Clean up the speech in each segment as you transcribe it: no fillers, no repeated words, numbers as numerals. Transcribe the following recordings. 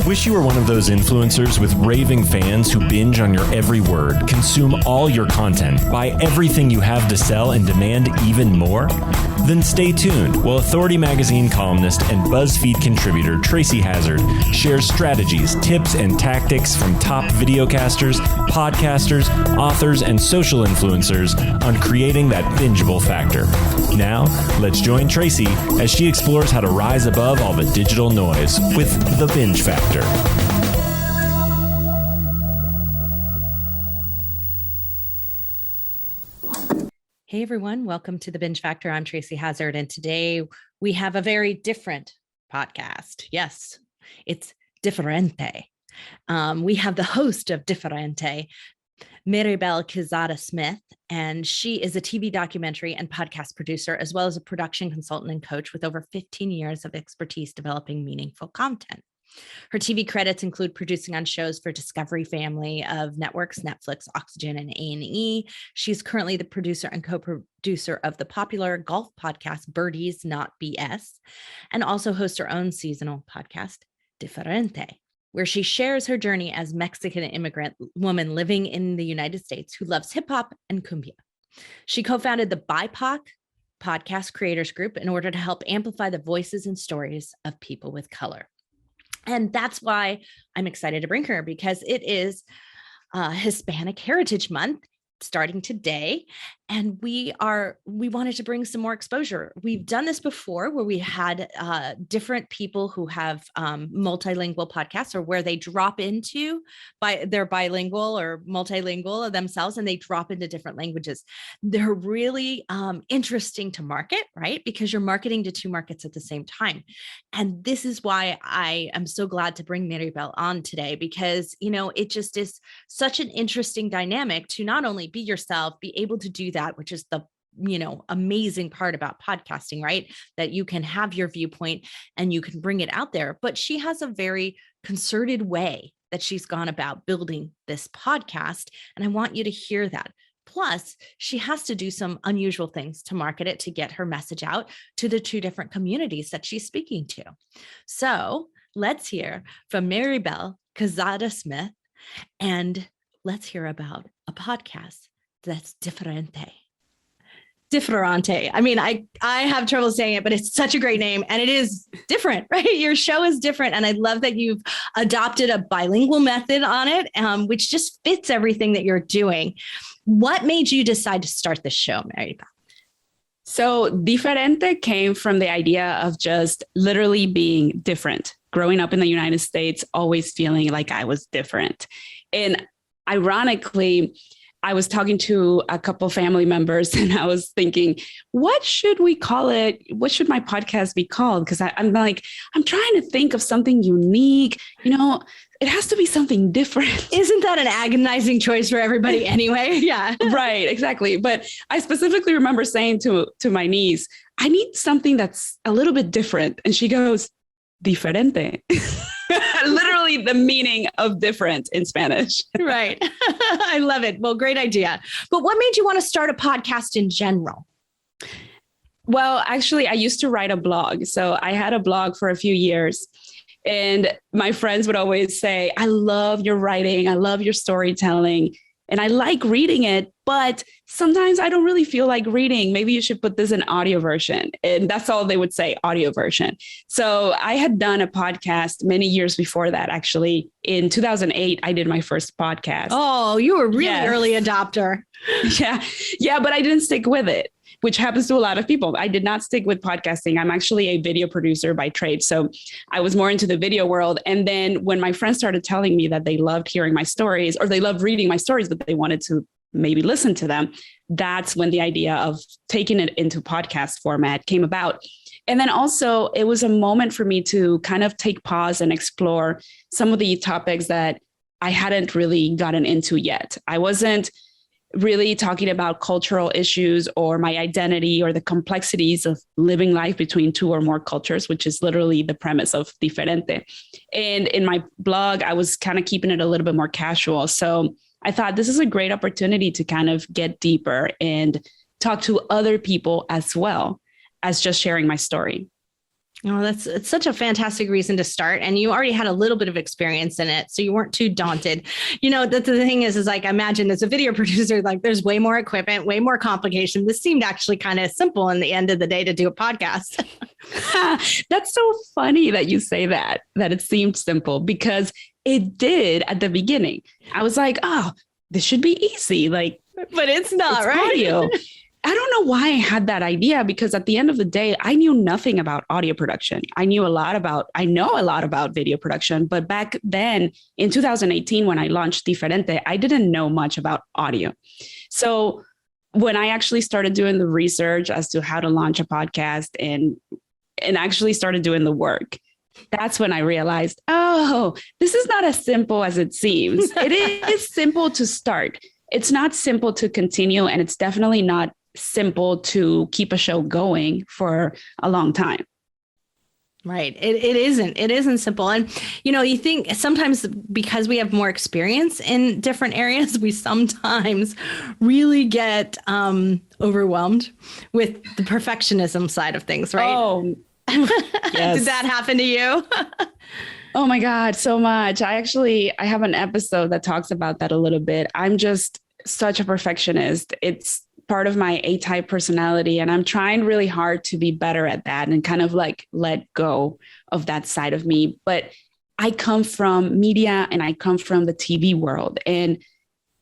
Wish you were one of those influencers with raving fans who binge on your every word, consume all your content, buy everything you have to sell, and demand even more? Then stay tuned while Authority Magazine columnist and BuzzFeed contributor Tracy Hazzard shares strategies, tips, and tactics from top videocasters, podcasters, authors, and social influencers on creating that bingeable factor. Now, let's join Tracy as she explores how to rise above all the digital noise with the Binge Factor. Hey everyone, welcome to the Binge Factor. I'm Tracy Hazzard, and today we have a very different podcast. Yes, it's diferente. We have the host of Diferente, Maribel Quezada Smith, and she is a TV documentary and podcast producer, as well as a production consultant and coach with over 15 years of expertise developing meaningful content. Her TV credits include producing on shows for Discovery Family of networks, Netflix, Oxygen, and A&E. She's currently the producer and co-producer of the popular golf podcast Birdies Not BS, and also hosts her own seasonal podcast, Diferente, where she shares her journey as Mexican immigrant woman living in the United States who loves hip hop and cumbia. She co-founded the BIPOC Podcast Creators Group in order to help amplify the voices and stories of people with color. And that's why I'm excited to bring her, because it is Hispanic Heritage Month starting today. And we wanted to bring some more exposure. We've done this before where we had different people who have multilingual podcasts, or where they drop into they're bilingual or multilingual themselves, and they drop into different languages. They're really interesting to market, right? Because you're marketing to two markets at the same time. And this is why I am so glad to bring Maribel on today, because, it just is such an interesting dynamic to not only be yourself, be able to do that, which is the amazing part about podcasting, right? That you can have your viewpoint and you can bring it out there. But she has a very concerted way that she's gone about building this podcast. And I want you to hear that. Plus, she has to do some unusual things to market it, to get her message out to the two different communities that she's speaking to. So let's hear from Maribel Quezada Smith, and let's hear about a podcast that's diferente. Diferente. I mean, I have trouble saying it, but it's such a great name, and it is different, right? Your show is different. And I love that you've adopted a bilingual method on it, which just fits everything that you're doing. What made you decide to start this show, Maribel? So diferente came from the idea of just literally being different. Growing up in the United States, always feeling like I was different. And ironically, I was talking to a couple family members, and I was thinking, what should we call it? What should my podcast be called? Because I'm trying to think of something unique. It has to be something different. Isn't that an agonizing choice for everybody anyway? Yeah. Right, exactly. But I specifically remember saying to my niece, I need something that's a little bit different. And she goes, diferente. Literally the meaning of different in Spanish. Right. I love it. Well, great idea. But what made you want to start a podcast in general? Well, actually, I used to write a blog. So I had a blog for a few years, and my friends would always say, I love your writing. I love your storytelling. And I like reading it, but sometimes I don't really feel like reading. Maybe you should put this in audio version. And that's all they would say, audio version. So I had done a podcast many years before that. Actually, in 2008, I did my first podcast. Oh, you were really early adopter. Yeah, but I didn't stick with it, which happens to a lot of people. I did not stick with podcasting. I'm actually a video producer by trade. So I was more into the video world. And then when my friends started telling me that they loved hearing my stories, or they loved reading my stories, but they wanted to maybe listen to them, that's when the idea of taking it into podcast format came about. And then also it was a moment for me to kind of take pause and explore some of the topics that I hadn't really gotten into yet. I wasn't really talking about cultural issues or my identity or the complexities of living life between two or more cultures, which is literally the premise of diferente. And in my blog, I was kind of keeping it a little bit more casual. So I thought this is a great opportunity to kind of get deeper and talk to other people as well as just sharing my story. Oh, it's such a fantastic reason to start. And you already had a little bit of experience in it. So you weren't too daunted. The thing is like, I imagine as a video producer, like there's way more equipment, way more complication. This seemed actually kind of simple in the end of the day to do a podcast. That's so funny that you say that it seemed simple, because it did at the beginning. I was like, oh, this should be easy. Like, but it's not, it's right? Audio. I don't know why I had that idea, because at the end of the day, I knew nothing about audio production. I know a lot about video production, but back then in 2018, when I launched Diferente, I didn't know much about audio. So when I actually started doing the research as to how to launch a podcast and actually started doing the work, that's when I realized, oh, this is not as simple as it seems. It is simple to start. It's not simple to continue, and it's definitely not simple to keep a show going for a long time. Right. It isn't simple. And, you think sometimes because we have more experience in different areas, we sometimes really get overwhelmed with the perfectionism side of things, right? Oh, yes. Did that happen to you? Oh my God, so much. I have an episode that talks about that a little bit. I'm just such a perfectionist. It's part of my A-type personality, and I'm trying really hard to be better at that and kind of like let go of that side of me. But I come from media and I come from the TV world, and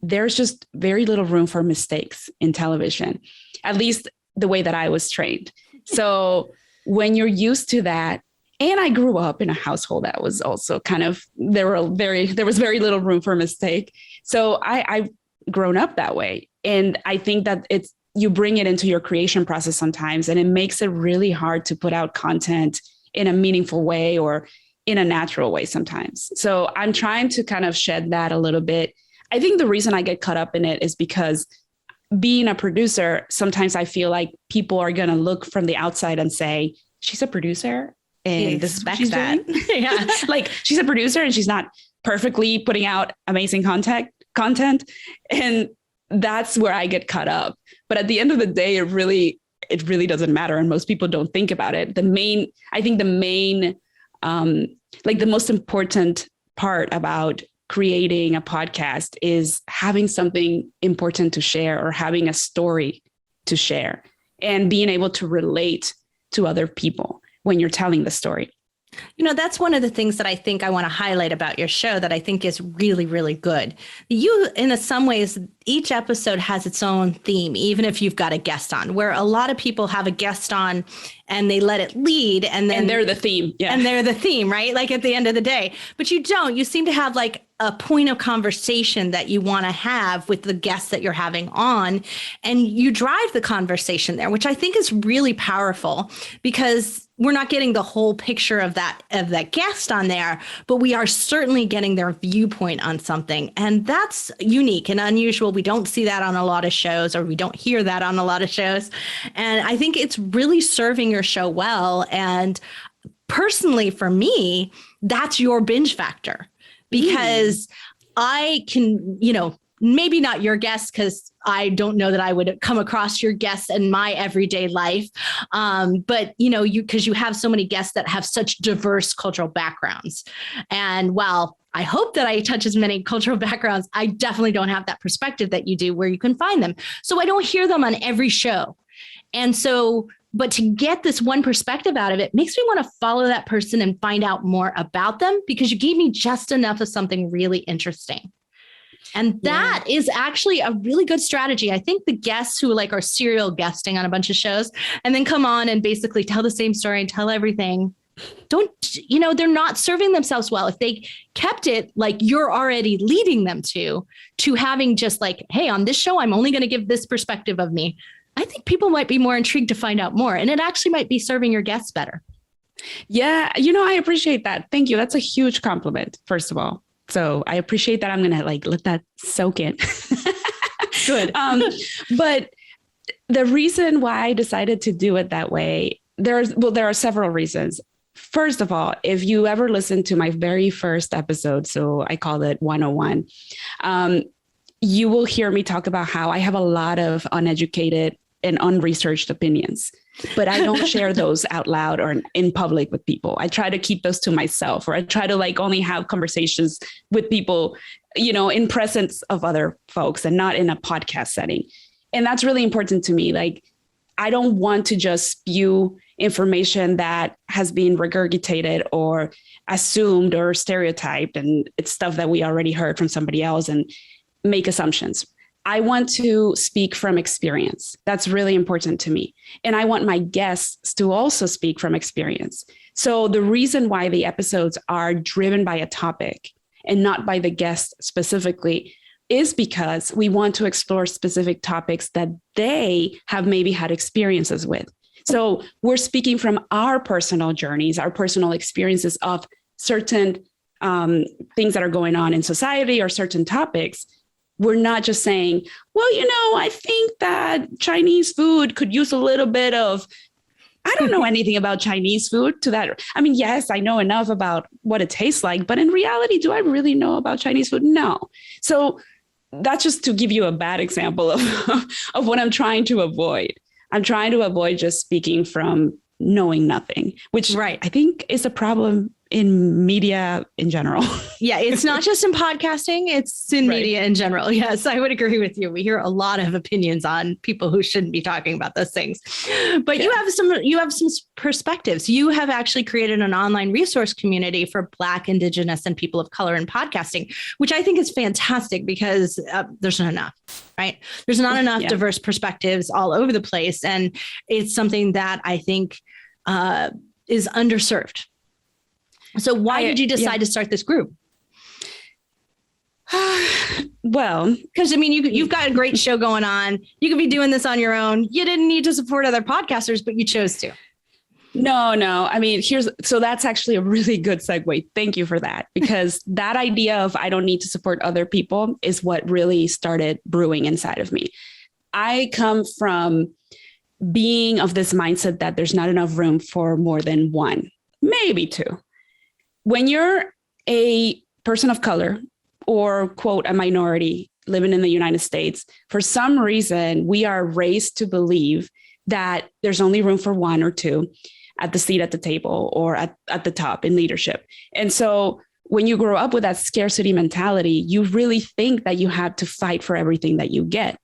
there's just very little room for mistakes in television, at least the way that I was trained. So when you're used to that, and I grew up in a household that was also kind of, there was very little room for mistake. So I've grown up that way. And I think that you bring it into your creation process sometimes, and it makes it really hard to put out content in a meaningful way or in a natural way sometimes. So I'm trying to kind of shed that a little bit. I think the reason I get caught up in it is because being a producer, sometimes I feel like people are going to look from the outside and say, she's a producer and this is what she's doing. Yeah. Like, she's a producer and she's not perfectly putting out amazing content. And that's where I get caught up. But at the end of the day, it really doesn't matter. And most people don't think about it. The most important part about creating a podcast is having something important to share, or having a story to share, and being able to relate to other people when you're telling the story. That's one of the things that I think I want to highlight about your show that I think is really, really good. You, in some ways, each episode has its own theme, even if you've got a guest on, where a lot of people have a guest on and they let it lead. And they're the theme. Yeah. And they're the theme, right? Like at the end of the day. But you don't. You seem to have like a point of conversation that you want to have with the guests that you're having on. And you drive the conversation there, which I think is really powerful, because we're not getting the whole picture of that guest on there, but we are certainly getting their viewpoint on something. And that's unique and unusual. We don't see that on a lot of shows, or we don't hear that on a lot of shows. And I think it's really serving your show well. And personally, for me, that's your binge factor, because I can, maybe not your guests, because I don't know that I would come across your guests in my everyday life. But, because you have so many guests that have such diverse cultural backgrounds. And while I hope that I touch as many cultural backgrounds, I definitely don't have that perspective that you do where you can find them. So I don't hear them on every show. And so, but to get this one perspective out of it makes me want to follow that person and find out more about them, because you gave me just enough of something really interesting. And that is actually a really good strategy. I think the guests who are serial guesting on a bunch of shows and then come on and basically tell the same story and tell everything, they're not serving themselves well. If they kept it like you're already leading them to having just like, hey, on this show, I'm only going to give this perspective of me, I think people might be more intrigued to find out more. And it actually might be serving your guests better. Yeah. I appreciate that. Thank you. That's a huge compliment, first of all. So I appreciate that. I'm going to let that soak in. Good. But the reason why I decided to do it that way, there are several reasons. First of all, if you ever listen to my very first episode, so I call it 101, you will hear me talk about how I have a lot of uneducated and unresearched opinions, but I don't share those out loud or in public with people. I try to keep those to myself, or I try to like only have conversations with people, you know, in presence of other folks and not in a podcast setting. And that's really important to me. Like, I don't want to just spew information that has been regurgitated or assumed or stereotyped, and it's stuff that we already heard from somebody else, and make assumptions. I want to speak from experience. That's really important to me. And I want my guests to also speak from experience. So the reason why the episodes are driven by a topic and not by the guest specifically is because we want to explore specific topics that they have maybe had experiences with. So we're speaking from our personal journeys, our personal experiences of certain things that are going on in society or certain topics. We're not just saying, well, you know, I think that Chinese food could use a little bit of, I don't know anything about Chinese food to that. I mean, yes, I know enough about what it tastes like, but in reality, do I really know about Chinese food? No. So that's just to give you a bad example of what I'm trying to avoid. I'm trying to avoid just speaking from knowing nothing, which I think is a problem in media in general. Yeah, it's not just in podcasting, it's in media in general. Yes, I would agree with you. We hear a lot of opinions on people who shouldn't be talking about those things. But you have some perspectives. You have actually created an online resource community for Black, Indigenous, and people of color in podcasting, which I think is fantastic because there's not enough, right? There's not enough diverse perspectives all over the place. And it's something that I think is underserved. So why did you decide to start this group? Well, because I mean, you've got a great show going on. You could be doing this on your own. You didn't need to support other podcasters, but you chose to. No. I mean, so that's actually a really good segue. Thank you for that, because that idea of I don't need to support other people is what really started brewing inside of me. I come from being of this mindset that there's not enough room for more than one, maybe two. When you're a person of color or, quote, a minority living in the United States, for some reason, we are raised to believe that there's only room for one or two at the seat at the table or at the top in leadership. And so when you grow up with that scarcity mentality, you really think that you have to fight for everything that you get.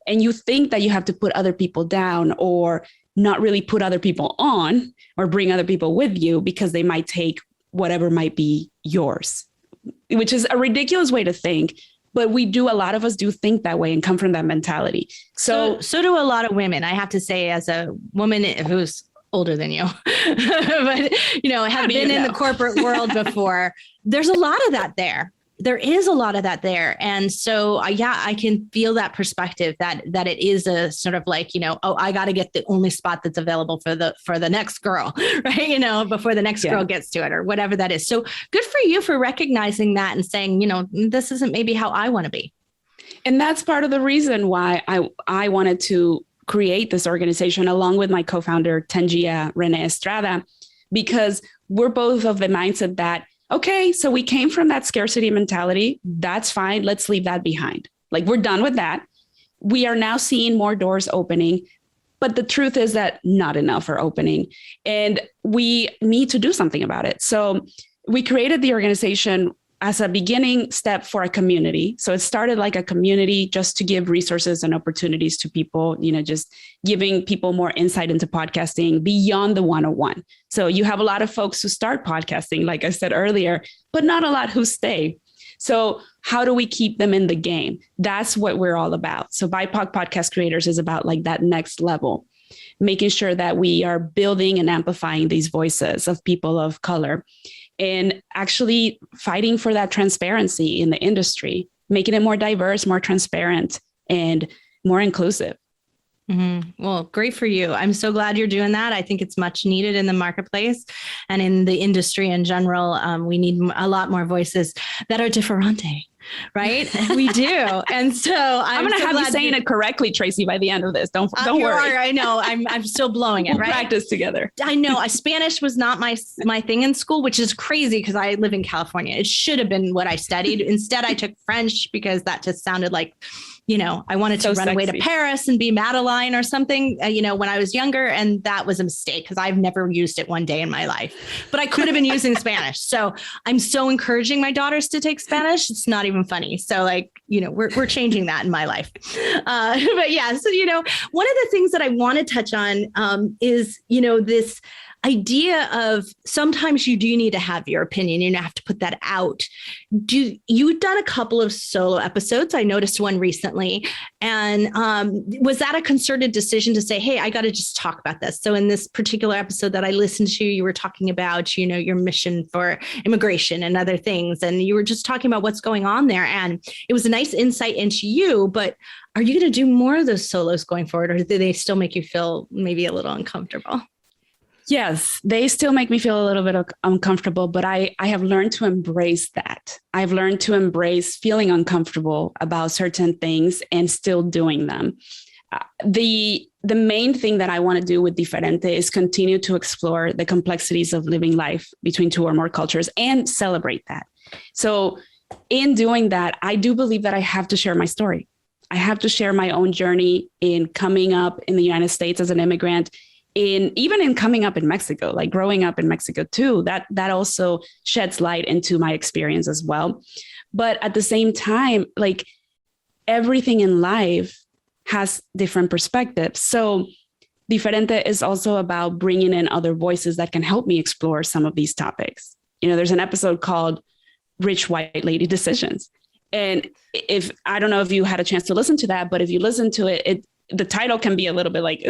And you think that you have to put other people down or not really put other people on or bring other people with you because they might take whatever might be yours, which is a ridiculous way to think. But a lot of us do think that way and come from that mentality. So do a lot of women. I have to say, as a woman who's older than you, but, you know, have been in the corporate world before, there's a lot of that there. There is a lot of that there. And so, I can feel that perspective that it is a sort of like, you know, I got to get the only spot that's available for the next girl, right? You know, before the next girl gets to it or whatever that is. So good for you for recognizing that and saying, you know, this isn't maybe how I want to be. And that's part of the reason why I wanted to create this organization along with my co-founder, Tangia Renee Estrada, because we're both of the mindset that, okay, so we came from that scarcity mentality. That's fine. Let's leave that behind. Like, we're done with that. We are now seeing more doors opening, but the truth is that not enough are opening, and we need to do something about it. So we created the organization as a beginning step for a community. So it started like a community just to give resources and opportunities to people, you know, just giving people more insight into podcasting beyond the 101. So you have a lot of folks who start podcasting, like I said earlier, but not a lot who stay. So how do we keep them in the game? That's what we're all about. So BIPOC Podcast Creators is about like that next level, making sure that we are building and amplifying these voices of people of color, and actually fighting for that transparency in the industry, making it more diverse, more transparent, and more inclusive. Mm-hmm. Well, great for you. I'm so glad you're doing that. I think it's much needed in the marketplace and in the industry in general. We need a lot more voices that are diferente. Right? We do. And so I'm going to have you saying it correctly, Tracy, by the end of this. Don't worry. I know. I'm still blowing it. We'll right? Practice together. I know. Spanish was not my thing in school, which is crazy because I live in California. It should have been what I studied. Instead, I took French because that just sounded like I wanted to So run away to sexy. Paris and be Madeline or something, when I was younger. And that was a mistake because I've never used it one day in my life, but I could have been using Spanish. So I'm so encouraging my daughters to take Spanish. It's not even funny. So we're changing that in my life. But yeah, so, one of the things that I want to touch on is, this idea of sometimes you do need to have your opinion. You have to put that out. You've done a couple of solo episodes. I noticed one recently. And was that a concerted decision to say, hey, I got to just talk about this? So in this particular episode that I listened to, you were talking about, your mission for immigration and other things. And you were just talking about what's going on there. And it was a nice insight into you. But are you going to do more of those solos going forward? Or do they still make you feel maybe a little uncomfortable? Yes, they still make me feel a little bit uncomfortable, but I have learned to embrace that. I've learned to embrace feeling uncomfortable about certain things and still doing them. The main thing that I want to do with Diferente is continue to explore the complexities of living life between two or more cultures and celebrate that. So in doing that, I do believe that I have to share my story. I have to share my own journey in coming up in the United States as an immigrant, even in coming up in Mexico, like growing up in Mexico too, that also sheds light into my experience as well. But at the same time, like everything in life has different perspectives. So Diferente is also about bringing in other voices that can help me explore some of these topics. There's an episode called Rich White Lady Decisions. And I don't know if you had a chance to listen to that, but if you listen to it, the title can be a little bit like,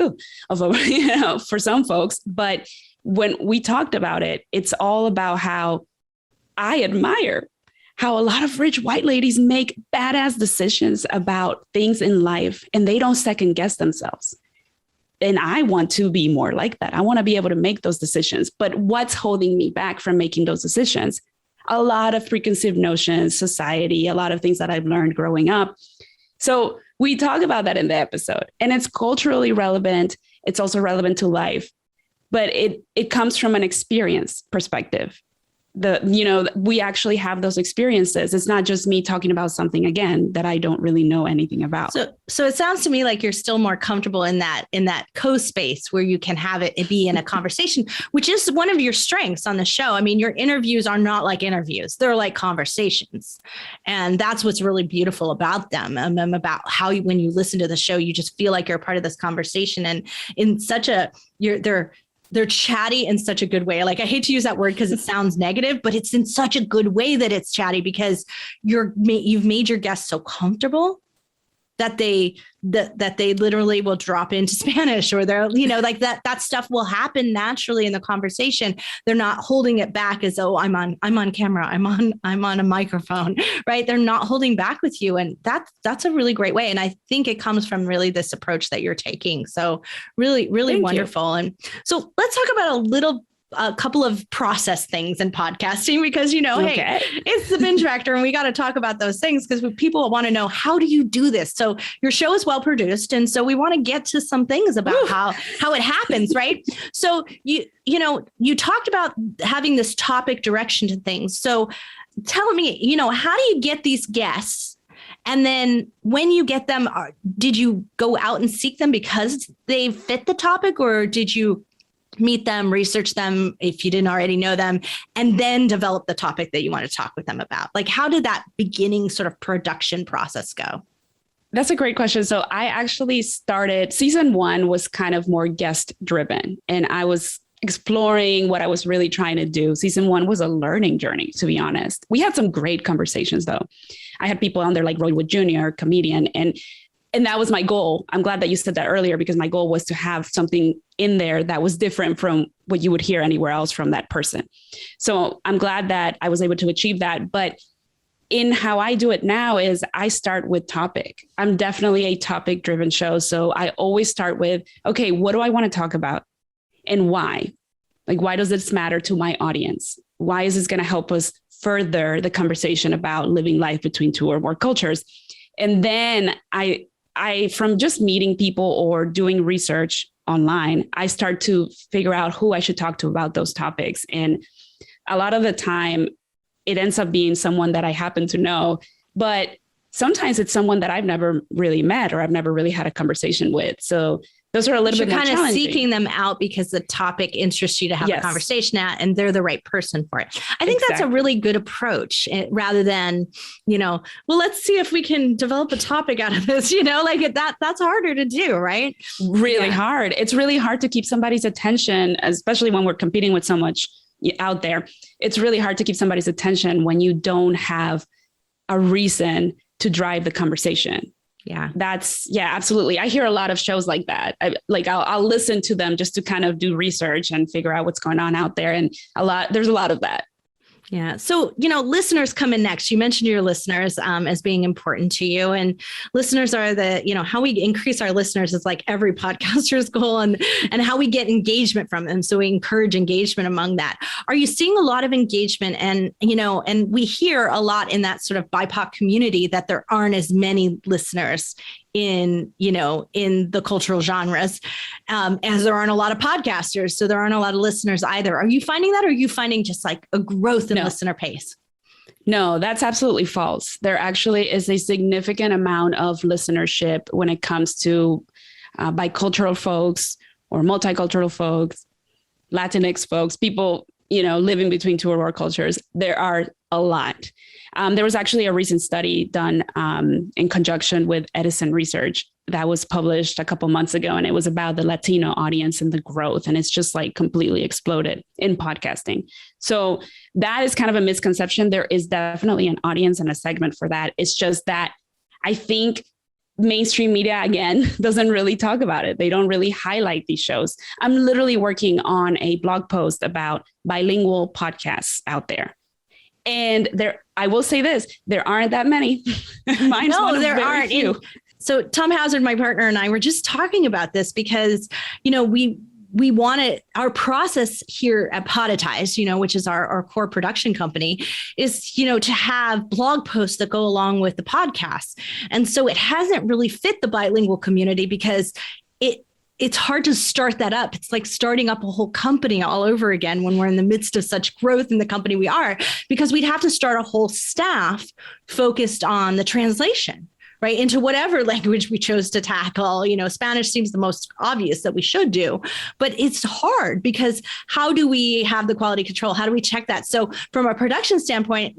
for some folks. But when we talked about it, it's all about how I admire how a lot of rich white ladies make badass decisions about things in life and they don't second guess themselves. And I want to be more like that. I want to be able to make those decisions. But what's holding me back from making those decisions? A lot of preconceived notions, society, a lot of things that I've learned growing up. So we talk about that in the episode, and it's culturally relevant. It's also relevant to life, but it comes from an experience perspective. We actually have those experiences. It's not just me talking about something again that I don't really know anything about. So it sounds to me like you're still more comfortable in that co-space where you can have it be in a conversation, which is one of your strengths on the show. I mean, your interviews are not like interviews. They're like conversations. And that's what's really beautiful about them, about how when you listen to the show, you just feel like you're a part of this conversation. And in such they're chatty in such a good way. Like, I hate to use that word because it sounds negative, but it's in such a good way that it's chatty because you've made your guests so comfortable that they literally will drop into Spanish, or they're, like that stuff will happen naturally in the conversation. They're not holding it back as though I'm on camera, I'm on a microphone, right? They're not holding back with you. And that's a really great way. And I think it comes from really this approach that you're taking. So really, really Thank wonderful. you. And so let's talk about a couple of process things in podcasting, because, hey, it's the Binge Factor and we got to talk about those things because people want to know, how do you do this? So your show is well produced. And so we want to get to some things about how it happens, right? So you talked about having this topic direction to things. So tell me, how do you get these guests? And then when you get them, did you go out and seek them because they fit the topic, or did you meet them, research them if you didn't already know them, and then develop the topic that you want to talk with them about? Like, how did that beginning sort of production process go? That's a great question. So I actually started, season 1 was kind of more guest driven, and I was exploring what I was really trying to do. Season 1 was a learning journey, to be honest. We had some great conversations though. I had people on there like Roy Wood Jr., comedian, and that was my goal. I'm glad that you said that earlier, because my goal was to have something in there that was different from what you would hear anywhere else from that person. So I'm glad that I was able to achieve that. But in how I do it now is I start with topic. I'm definitely a topic driven show. So I always start with, okay, what do I want to talk about and why? Like, why does this matter to my audience? Why is this going to help us further the conversation about living life between two or more cultures? And then I from just meeting people or doing research online, I start to figure out who I should talk to about those topics. And a lot of the time it ends up being someone that I happen to know, but sometimes it's someone that I've never really met or I've never really had a conversation with. So those are a little bit more challenging. You're kind of challenging. seeking them out because the topic interests you to have a conversation at, and they're the right person for it. I think that's a really good approach, rather than, well, let's see if we can develop a topic out of this, like that's harder to do, right? Really hard. It's really hard to keep somebody's attention, especially when we're competing with so much out there. It's really hard to keep somebody's attention when you don't have a reason to drive the conversation. Yeah, absolutely. I hear a lot of shows like that. I'll listen to them just to kind of do research and figure out what's going on out there. And there's a lot of that. Yeah. So, listeners come in next. You mentioned your listeners as being important to you, and listeners are how we increase our listeners is like every podcaster's goal, and how we get engagement from them. So we encourage engagement among that. Are you seeing a lot of engagement? And we hear a lot in that sort of BIPOC community that there aren't as many listeners in the cultural genres, as there aren't a lot of podcasters. So there aren't a lot of listeners either. Are you finding that? Or are you finding just like a growth in listener pace? No, that's absolutely false. There actually is a significant amount of listenership when it comes to bicultural folks or multicultural folks, Latinx folks, people, living between two or more cultures. There are a lot. There was actually a recent study done in conjunction with Edison Research that was published a couple months ago, and it was about the Latino audience and the growth. And it's just like completely exploded in podcasting. So that is kind of a misconception. There is definitely an audience and a segment for that. It's just that I think mainstream media, again, doesn't really talk about it. They don't really highlight these shows. I'm literally working on a blog post about bilingual podcasts out there. And I will say this, there aren't that many. There aren't. Few. So Tom Hazzard, my partner, and I were just talking about this because, we wanted our process here at Podetize, which is our core production company, is, to have blog posts that go along with the podcast. And so it hasn't really fit the bilingual community because it's hard to start that up. It's like starting up a whole company all over again when we're in the midst of such growth in the company we are, because we'd have to start a whole staff focused on the translation, right, into whatever language we chose to tackle. Spanish seems the most obvious that we should do, but it's hard because how do we have the quality control? How do we check that? So from a production standpoint,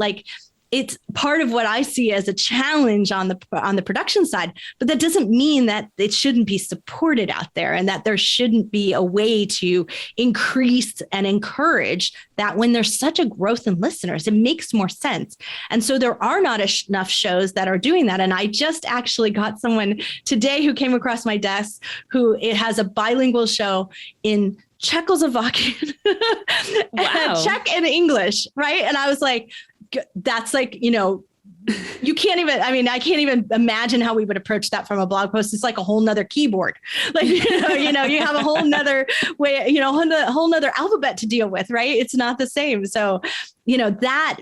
it's part of what I see as a challenge on the production side, but that doesn't mean that it shouldn't be supported out there and that there shouldn't be a way to increase and encourage that. When there's such a growth in listeners, it makes more sense. And so there are not enough shows that are doing that. And I just actually got someone today who came across my desk it has a bilingual show in Czechoslovakian, Czech and English, right? And I was like, that's like, you can't even, I can't even imagine how we would approach that from a blog post. It's like a whole nother keyboard. You have a whole nother way, a whole nother alphabet to deal with, right? It's not the same. So, that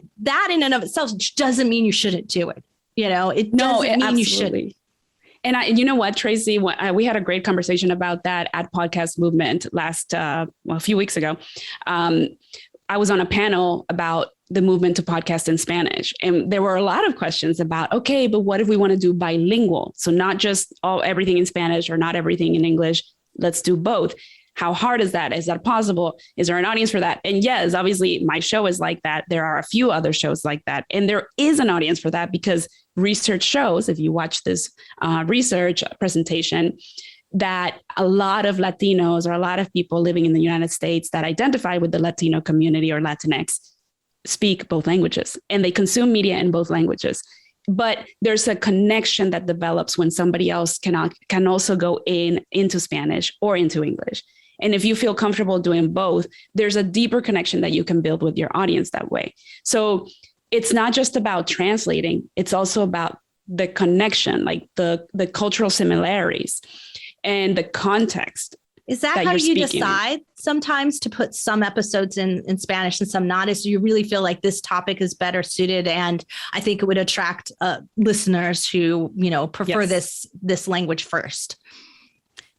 in and of itself doesn't mean you shouldn't do it. It doesn't mean you shouldn't. And you know what, Tracy, we had a great conversation about that at Podcast Movement a few weeks ago. I was on a panel about the movement to podcast in Spanish. And there were a lot of questions about, okay, but what if we want to do bilingual? So not just everything in Spanish or not everything in English. Let's do both. How hard is that? Is that possible? Is there an audience for that? And yes, obviously my show is like that. There are a few other shows like that. And there is an audience for that because research shows, if you watch this research presentation, that a lot of Latinos or a lot of people living in the United States that identify with the Latino community or Latinx speak both languages and they consume media in both languages. But there's a connection that develops when somebody else can also go into Spanish or into English. And if you feel comfortable doing both, there's a deeper connection that you can build with your audience that way. So it's not just about translating, it's also about the connection, like the cultural similarities and the context. Is that how you decide sometimes to put some episodes in Spanish and some not? Is you really feel like this topic is better suited, and I think it would attract listeners who prefer this language first?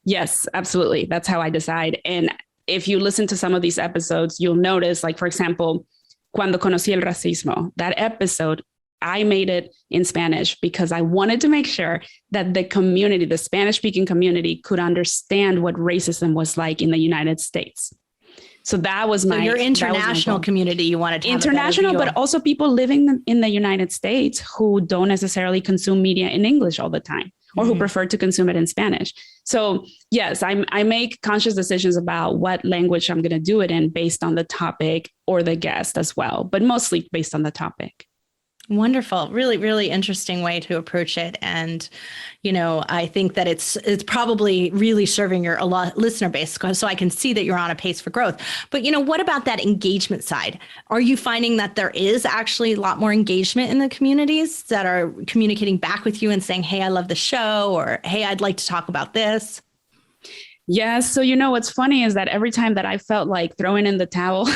Yes, absolutely. That's how I decide. And if you listen to some of these episodes, you'll notice, like, for example, Cuando conocí el racismo, that episode, I made it in Spanish because I wanted to make sure that the community, the Spanish speaking community, could understand what racism was like in the United States. So that was my, your international community. You wanted to have international, but also people living in the United States who don't necessarily consume media in English all the time, or who prefer to consume it in Spanish. So yes, I make conscious decisions about what language I'm going to do it in based on the topic or the guest as well, but mostly based on the topic. Wonderful. Really, really interesting way to approach it. And, I think that it's probably really serving your listener base, so I can see that you're on a pace for growth. But, what about that engagement side? Are you finding that there is actually a lot more engagement in the communities that are communicating back with you and saying, hey, I love the show, or hey, I'd like to talk about this? Yes. So, what's funny is that every time that I felt like throwing in the towel,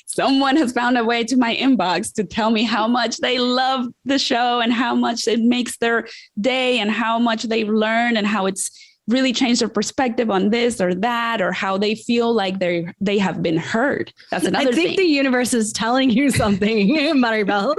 someone has found a way to my inbox to tell me how much they love the show and how much it makes their day and how much they've learned and how it's really changed their perspective on this or that, or how they feel like they have been heard. That's another thing. I think the universe is telling you something, Maribel.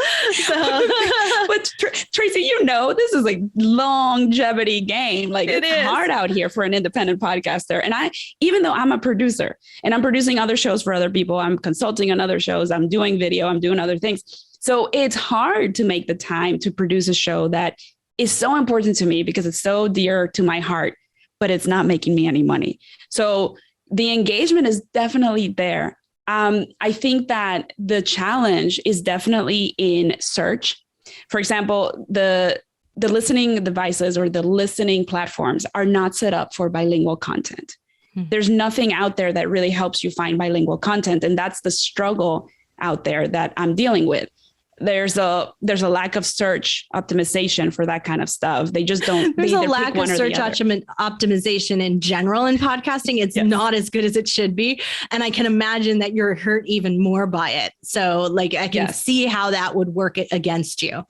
But Tracy, this is a longevity game. Like it's hard out here for an independent podcaster. And even though I'm a producer and I'm producing other shows for other people, I'm consulting on other shows, I'm doing video, I'm doing other things. So it's hard to make the time to produce a show that is so important to me because it's so dear to my heart, but it's not making me any money. So the engagement is definitely there. I think that the challenge is definitely in search. For example, the listening devices or the listening platforms are not set up for bilingual content. There's nothing out there that really helps you find bilingual content. And that's the struggle out there that I'm dealing with. There's a lack of search optimization for that kind of stuff. They just don't. There's a lack of search optimization in general in podcasting. It's not as good as it should be. And I can imagine that you're hurt even more by it. So I can see how that would work against you.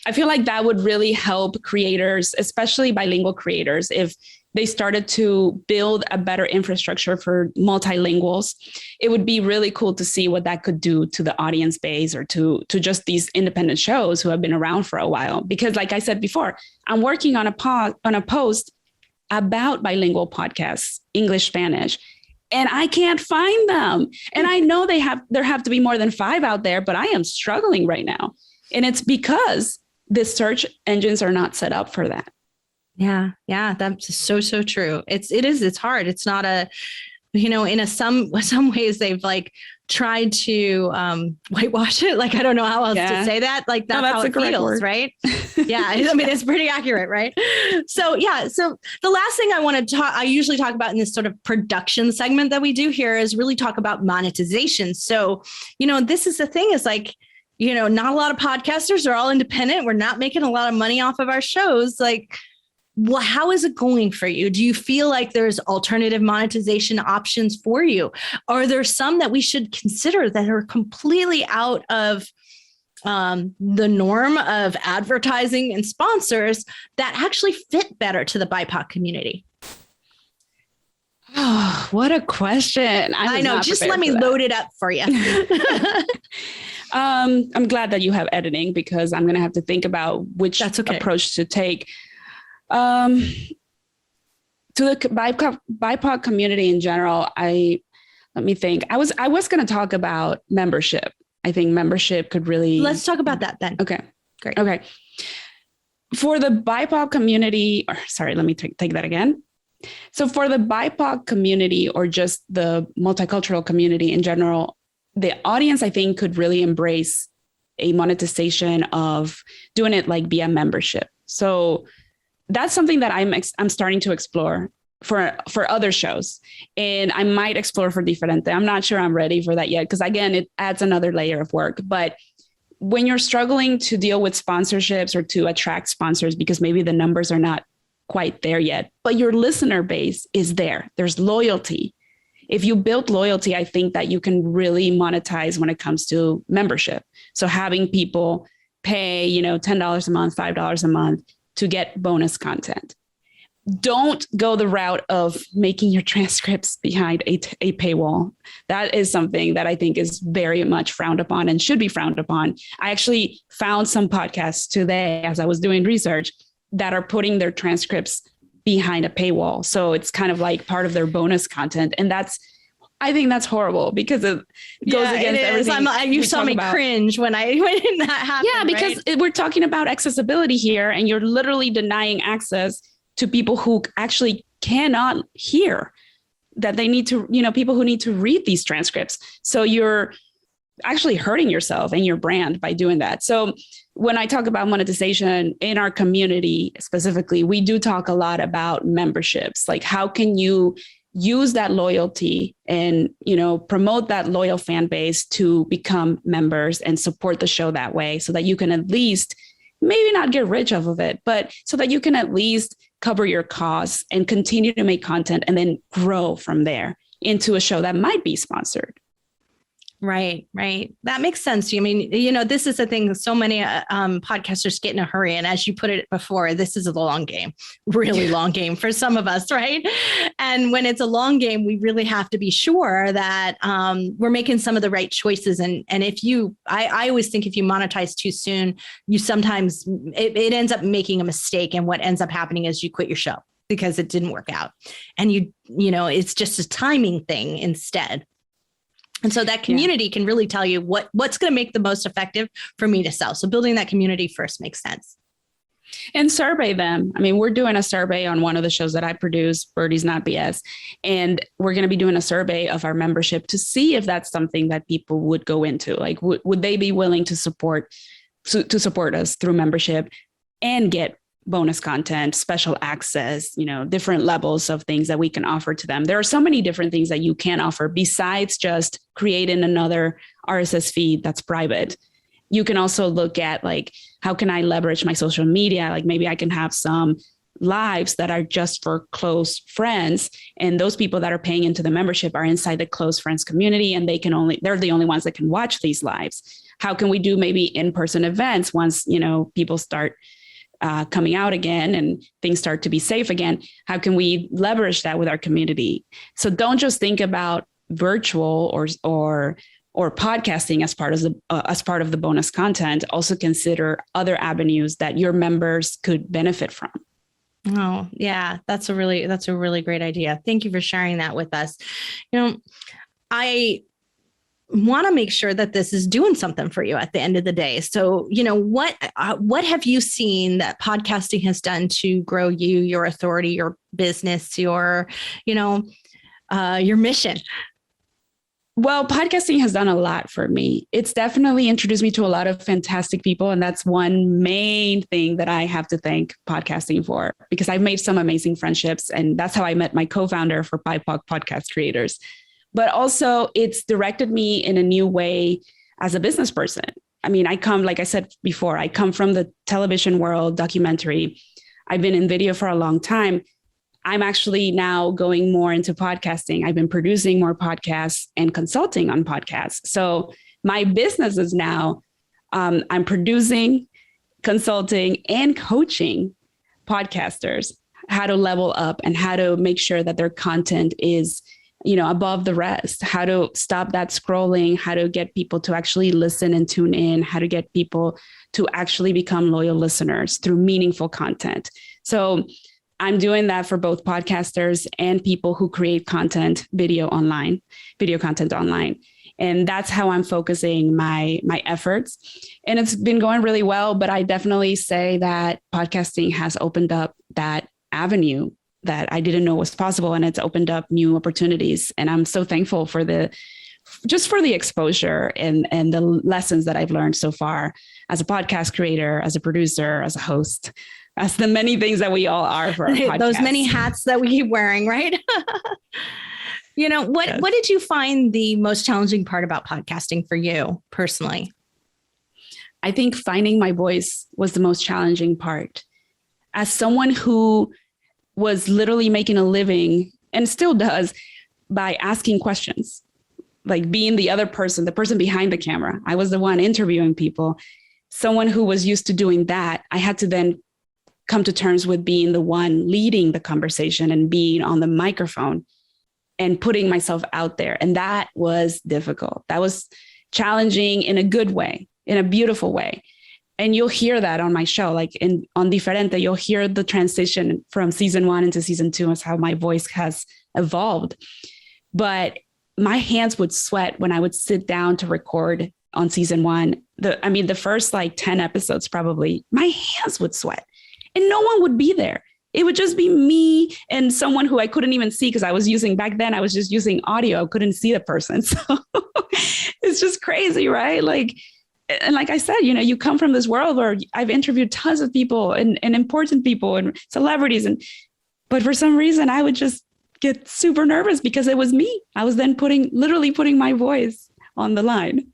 I feel like that would really help creators, especially bilingual creators, if they started to build a better infrastructure for multilinguals. It would be really cool to see what that could do to the audience base or to just these independent shows who have been around for a while. Because like I said before, I'm working on a post about bilingual podcasts, English, Spanish, and I can't find them. And I know there have to be more than 5 out there, but I am struggling right now. And it's because the search engines are not set up for that. Yeah. That's so true. It's hard. It's not in some ways they've tried to whitewash it. I don't know how else to say that. That's how it feels, word. Right? Yeah. I mean, it's pretty accurate, right? So the last thing I usually talk about in this sort of production segment that we do here is really talk about monetization. So, this is the thing is not a lot of podcasters are all independent. We're not making a lot of money off of our shows. Well, how is it going for you? Do you feel like there's alternative monetization options for you? Are there some that we should consider that are completely out of the norm of advertising and sponsors that actually fit better to the BIPOC community? Oh, what a question. I know. Just let me load it up for you. I'm glad that you have editing because I'm going to have to think about which approach to take. To the BIPOC community in general, let me think. I was going to talk about membership. I think membership could really. Let's talk about that then. Okay, great. Okay. For the BIPOC community, let me take that again. So for the BIPOC community or just the multicultural community in general, the audience, I think, could really embrace a monetization of doing it via membership. So that's something that I'm starting to explore for other shows, and I might explore for diferente. I'm not sure I'm ready for that yet, because again, it adds another layer of work. But when you're struggling to deal with sponsorships or to attract sponsors, because maybe the numbers are not quite there yet, but your listener base is there. There's loyalty. If you build loyalty, I think that you can really monetize when it comes to membership. So having people pay, $10 a month, $5 a month to get bonus content. don't go the route of making your transcripts behind a paywall. That is something that I think is very much frowned upon and should be frowned upon. I actually found some podcasts today as I was doing research that are putting their transcripts behind a paywall. So it's kind of like part of their bonus content. And I think that's horrible because it goes against everything. You saw me cringe when that happened. Yeah, because we're talking about accessibility here, and you're literally denying access to people who actually cannot hear, that they need to, people who need to read these transcripts. So you're actually hurting yourself and your brand by doing that. So when I talk about monetization in our community specifically, we do talk a lot about memberships. Like, how can you use that loyalty and, promote that loyal fan base to become members and support the show that way, so that you can at least maybe not get rich off of it, but so that you can at least cover your costs and continue to make content and then grow from there into a show that might be sponsored. Right. That makes sense. I mean, this is the thing. So many podcasters get in a hurry. And as you put it before, this is a long game, really long game for some of us, right? And when it's a long game, we really have to be sure that we're making some of the right choices. And I always think if you monetize too soon, you sometimes, it ends up making a mistake. And what ends up happening is you quit your show because it didn't work out. And it's just a timing thing instead. And so that community can really tell you what's going to make the most effective for me to sell. So building that community first makes sense. And survey them. I mean, we're doing a survey on one of the shows that I produce, Birdie's Not BS. And we're going to be doing a survey of our membership to see if that's something that people would go into. Like, would they be willing to support us through membership and get bonus content, special access, different levels of things that we can offer to them. There are so many different things that you can offer besides just creating another RSS feed that's private. You can also look at, like, how can I leverage my social media? Like, maybe I can have some lives that are just for close friends. And those people that are paying into the membership are inside the close friends community, and they're the only ones that can watch these lives. How can we do maybe in-person events once, people start coming out again and things start to be safe again? How can we leverage that with our community? So don't just think about virtual or podcasting as part of the bonus content. Also consider other avenues that your members could benefit from. Oh, yeah, that's a really great idea. Thank you for sharing that with us. I want to make sure that this is doing something for you at the end of the day. So, what have you seen that podcasting has done to grow you, your authority, your business, your mission? Well, podcasting has done a lot for me. It's definitely introduced me to a lot of fantastic people. And that's one main thing that I have to thank podcasting for, because I've made some amazing friendships. And that's how I met my co-founder for BIPOC Podcast Creators. But also it's directed me in a new way as a business person. I mean, like I said before, I come from the television world, documentary. I've been in video for a long time. I'm actually now going more into podcasting. I've been producing more podcasts and consulting on podcasts. So my business is now, I'm producing, consulting, and coaching podcasters how to level up and how to make sure that their content is above the rest, how to stop that scrolling, how to get people to actually listen and tune in, how to get people to actually become loyal listeners through meaningful content. So I'm doing that for both podcasters and people who create video content online. And that's how I'm focusing my efforts. And it's been going really well, but I definitely say that podcasting has opened up that avenue that I didn't know was possible. And it's opened up new opportunities. And I'm so thankful for the exposure and the lessons that I've learned so far as a podcast creator, as a producer, as a host, as the many things that we all are for our podcast. Those many hats that we keep wearing, right? What did you find the most challenging part about podcasting for you personally? I think finding my voice was the most challenging part. As someone who was literally making a living, and still does, by asking questions, like being the other person, the person behind the camera. I was the one interviewing people. Someone who was used to doing that, I had to then come to terms with being the one leading the conversation and being on the microphone and putting myself out there. And that was difficult. That was challenging in a good way, in a beautiful way. And you'll hear that on my show, like on Diferente, you'll hear the transition from season 1 into season 2 as how my voice has evolved. But my hands would sweat when I would sit down to record on season 1. The first like 10 episodes, probably, my hands would sweat and no one would be there. It would just be me and someone who I couldn't even see because I was just using audio. I couldn't see the person. So it's just crazy, right? And like I said, you come from this world where I've interviewed tons of people and important people and celebrities. But for some reason, I would just get super nervous because it was me. I was then literally putting my voice on the line.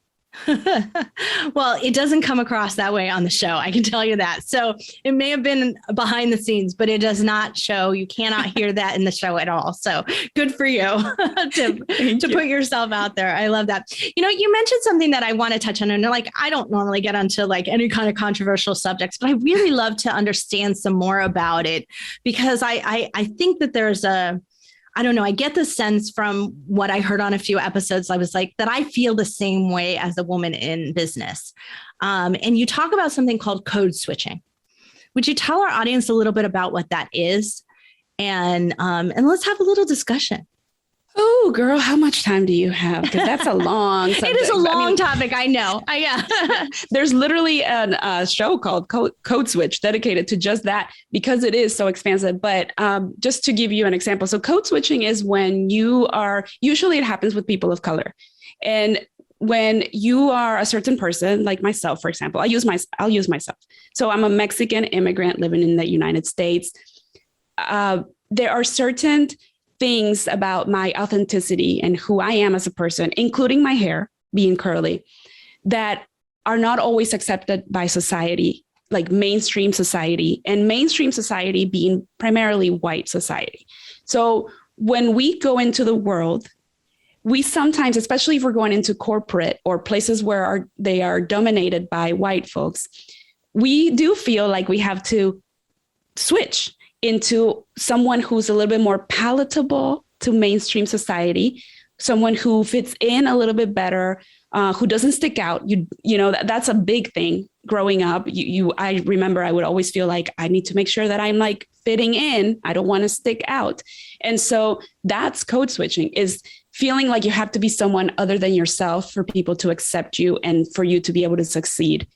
Well, it doesn't come across that way on the show. I can tell you that. So it may have been behind the scenes, but it does not show. You cannot hear that in the show at all. So good for you to put yourself out there. I love that. You mentioned something that I want to touch on. And I don't normally get onto any kind of controversial subjects, but I really love to understand some more about it because I think that there's I don't know. I get the sense from what I heard on a few episodes. I was like that I feel the same way as a woman in business. And you talk about something called code switching. Would you tell our audience a little bit about what that is? And let's have a little discussion. Oh, girl, how much time do you have? Because that's a long subject. It is a long topic. I know. There's literally a show called Code Switch dedicated to just that because it is so expansive. But just to give you an example. So code switching is when usually it happens with people of color. And when you are a certain person, like myself, for example, I'll use myself. So I'm a Mexican immigrant living in the United States. There are certain things about my authenticity and who I am as a person, including my hair being curly, that are not always accepted by society, like mainstream society, and mainstream society being primarily white society. So when we go into the world, we sometimes, especially if we're going into corporate or places where they are dominated by white folks, we do feel like we have to switch into someone who's a little bit more palatable to mainstream society, someone who fits in a little bit better, who doesn't stick out. That's a big thing growing up. I remember I would always feel like I need to make sure that I'm fitting in. I don't want to stick out. And so that's code switching, is feeling like you have to be someone other than yourself for people to accept you and for you to be able to succeed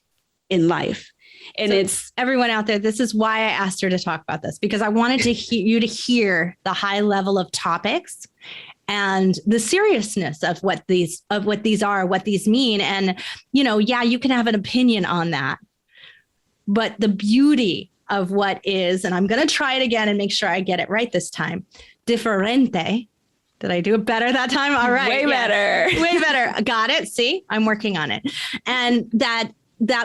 in life. And so it's everyone out there. This is why I asked her to talk about this, because I wanted you to hear the high level of topics and the seriousness of what these are, what these mean. And, you can have an opinion on that, but the beauty of what is, and I'm going to try it again and make sure I get it right this time. Diferente. Did I do it better that time? All right. Way better. Way better. Got it. See, I'm working on it. And that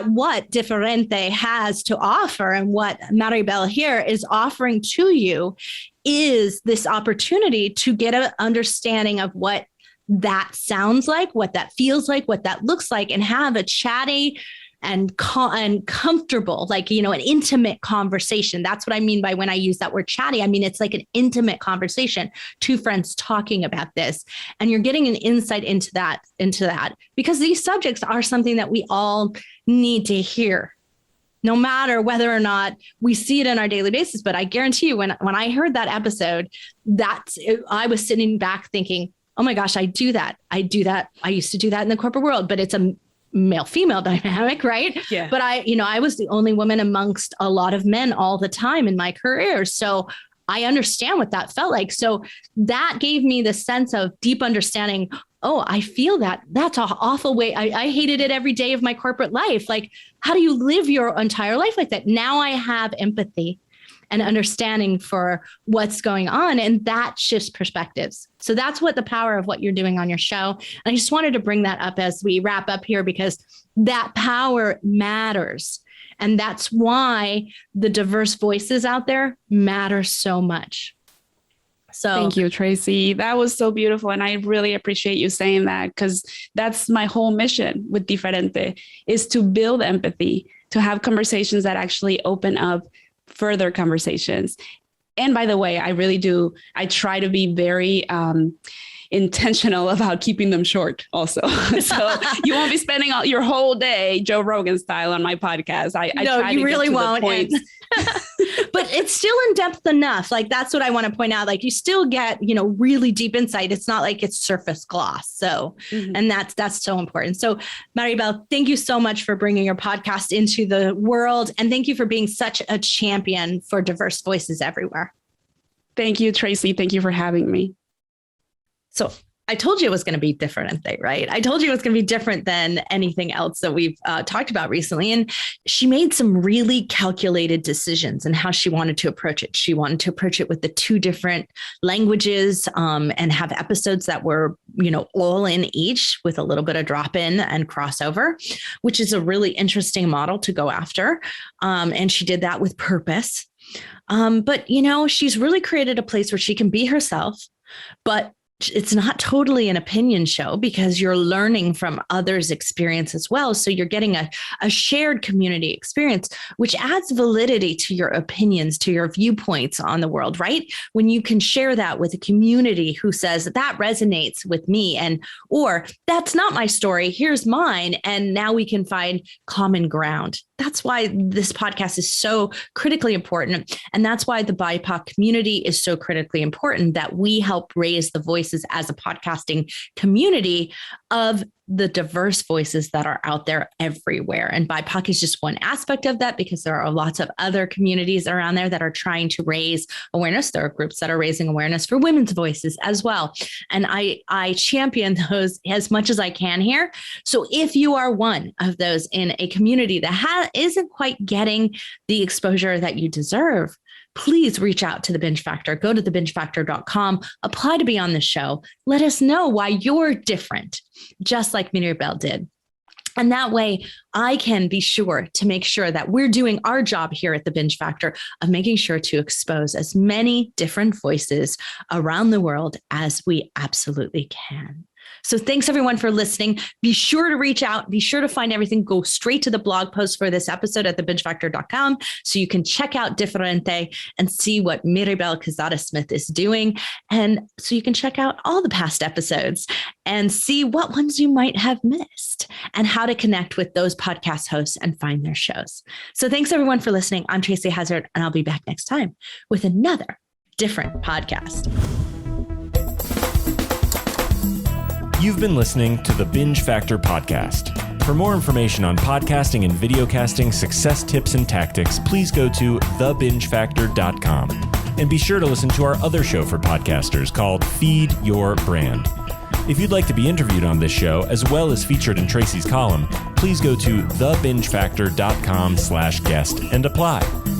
what Diferente has to offer and what Maribel here is offering to you is this opportunity to get an understanding of what that sounds like, what that feels like, what that looks like, and have a chatty and comfortable, an intimate conversation. That's what I mean by when I use that word chatty. I mean, it's like an intimate conversation, two friends talking about this, and you're getting an insight into that, because these subjects are something that we all need to hear, no matter whether or not we see it on our daily basis. But I guarantee you, when I heard that episode, I was sitting back thinking, oh my gosh, I do that. I used to do that in the corporate world, but it's a male-female dynamic, right? Yeah. But I was the only woman amongst a lot of men all the time in my career. So I understand what that felt like. So that gave me the sense of deep understanding. Oh, I feel that. That's an awful way. I hated it every day of my corporate life. How do you live your entire life like that? Now I have empathy and understanding for what's going on, and that shifts perspectives. So that's what the power of what you're doing on your show. And I just wanted to bring that up as we wrap up here, because that power matters. And that's why the diverse voices out there matter so much. So thank you, Tracy. That was so beautiful. And I really appreciate you saying that, because that's my whole mission with Diferente, is to build empathy, to have conversations that actually open up further conversations. And by the way, I try to be very intentional about keeping them short also. So you won't be spending your whole day Joe Rogan style on my podcast. No, you really won't. But it's still in depth enough. Like, that's what I want to point out. Like, you still get, really deep insight. It's not like it's surface gloss. So, and that's so important. So Maribel, thank you so much for bringing your podcast into the world. And thank you for being such a champion for diverse voices everywhere. Thank you, Tracy. Thank you for having me. So I told you it was going to be diferente, right? I told you it was going to be different than anything else that we've talked about recently. And she made some really calculated decisions in how she wanted to approach it. She wanted to approach it with the 2 different languages and have episodes that were, all in each with a little bit of drop in and crossover, which is a really interesting model to go after. And she did that with purpose. But, she's really created a place where she can be herself, but it's not totally an opinion show because you're learning from others' experience as well. So you're getting a shared community experience, which adds validity to your opinions, to your viewpoints on the world, right? When you can share that with a community who says that resonates with me or that's not my story, here's mine. And now we can find common ground. That's why this podcast is so critically important. And that's why the BIPOC community is so critically important, that we help raise the voices as a podcasting community of the diverse voices that are out there everywhere. And BIPOC is just one aspect of that, because there are lots of other communities around there that are trying to raise awareness. There are groups that are raising awareness for women's voices as well. And I champion those as much as I can here. So if you are one of those in a community that isn't quite getting the exposure that you deserve, please reach out to the Binge Factor. Go to thebingefactor.com, apply to be on the show. Let us know why you're different, just like Maribel did. And that way I can be sure to make sure that we're doing our job here at the Binge Factor of making sure to expose as many different voices around the world as we absolutely can. So thanks everyone for listening. Be sure to reach out. Be sure to find everything. Go straight to the blog post for this episode at thebingefactor.com so you can check out Diferente and see what Maribel Quezada Smith is doing. And so you can check out all the past episodes and see what ones you might have missed and how to connect with those podcast hosts and find their shows. So thanks everyone for listening. I'm Tracy Hazzard, and I'll be back next time with another different podcast. You've been listening to the Binge Factor podcast. For more information on podcasting and videocasting success tips and tactics, please go to thebingefactor.com. And be sure to listen to our other show for podcasters called Feed Your Brand. If you'd like to be interviewed on this show, as well as featured in Tracy's column, please go to thebingefactor.com/guest and apply.